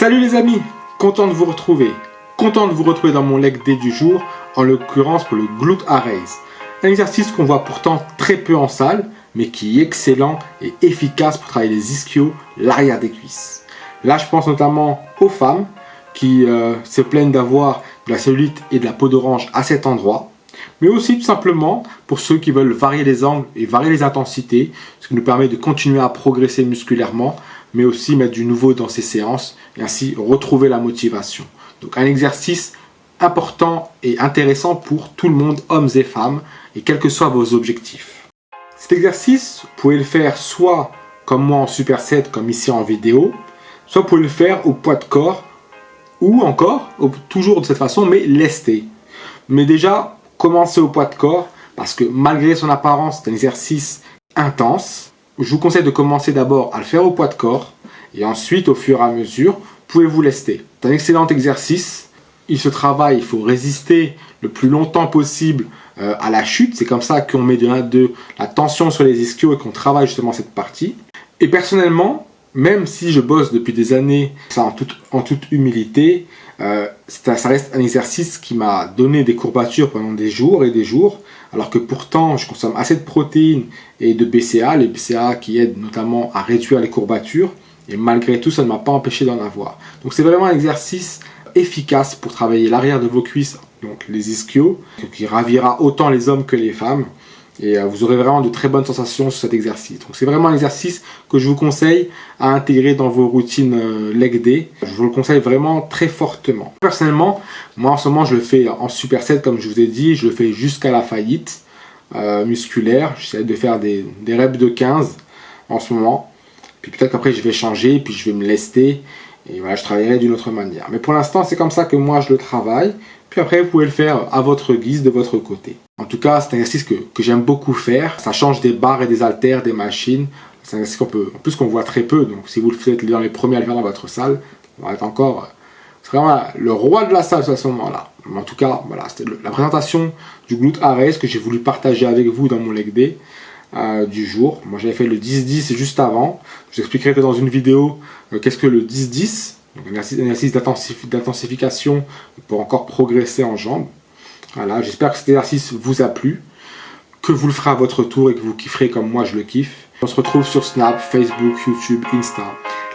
Salut les amis, content de vous retrouver. Content de vous retrouver dans mon leg day du jour, en l'occurrence pour le glute raise. Un exercice qu'on voit pourtant très peu en salle, mais qui est excellent et efficace pour travailler les ischios, l'arrière des cuisses. Là, je pense notamment aux femmes qui se plaignent d'avoir de la cellulite et de la peau d'orange à cet endroit, mais aussi tout simplement pour ceux qui veulent varier les angles et varier les intensités, ce qui nous permet de continuer à progresser musculairement, mais aussi mettre du nouveau dans ces séances et ainsi retrouver la motivation. Donc un exercice important et intéressant pour tout le monde, hommes et femmes, et quels que soient vos objectifs. Cet exercice, vous pouvez le faire soit comme moi en superset, comme ici en vidéo, soit vous pouvez le faire au poids de corps, ou encore, toujours de cette façon, mais lesté. Mais déjà, commencez au poids de corps, parce que malgré son apparence, c'est un exercice intense. Je vous conseille de commencer d'abord à le faire au poids de corps, et ensuite, au fur et à mesure, vous pouvez vous lester. C'est un excellent exercice. Il se travaille, il faut résister le plus longtemps possible à la chute. C'est comme ça qu'on met de la tension sur les ischios et qu'on travaille justement cette partie. Et personnellement, même si je bosse depuis des années, ça en toute humilité, ça reste un exercice qui m'a donné des courbatures pendant des jours et des jours, alors que pourtant je consomme assez de protéines et de BCA, les BCA qui aident notamment à réduire les courbatures, et malgré tout ça ne m'a pas empêché d'en avoir. Donc c'est vraiment un exercice efficace pour travailler l'arrière de vos cuisses, donc les ischios, qui ravira autant les hommes que les femmes. Et vous aurez vraiment de très bonnes sensations sur cet exercice. Donc c'est vraiment un exercice que je vous conseille à intégrer dans vos routines leg day. Je vous le conseille vraiment très fortement. Personnellement, moi en ce moment je le fais en superset comme je vous ai dit. Je le fais jusqu'à la faillite musculaire. J'essaie de faire des reps de 15 en ce moment. Puis peut-être qu'après je vais changer, puis je vais me lester. Et voilà, je travaillerai d'une autre manière. Mais pour l'instant, c'est comme ça que moi je le travaille. Puis après, vous pouvez le faire à votre guise, de votre côté. En tout cas, c'est un exercice que j'aime beaucoup faire. Ça change des barres et des haltères, des machines. C'est un exercice qu'on voit très peu. Donc si vous le faites dans les premiers à le faire dans votre salle, ça va être encore... C'est vraiment le roi de la salle à ce moment-là. En tout cas, voilà, c'était la présentation du glute raise que j'ai voulu partager avec vous dans mon leg day du jour. Moi, j'avais fait le 10-10 juste avant. Je vous expliquerai que dans une vidéo, qu'est-ce que le 10-10. Donc un exercice d'intensification pour encore progresser en jambes. Voilà, j'espère que cet exercice vous a plu, que vous le ferez à votre tour et que vous kifferez comme moi je le kiffe. On se retrouve sur Snap, Facebook, YouTube, Insta.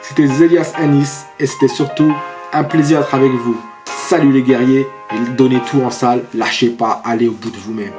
C'était Zelias Anis et c'était surtout un plaisir d'être avec vous. Salut les guerriers et donnez tout en salle, lâchez pas, allez au bout de vous-même.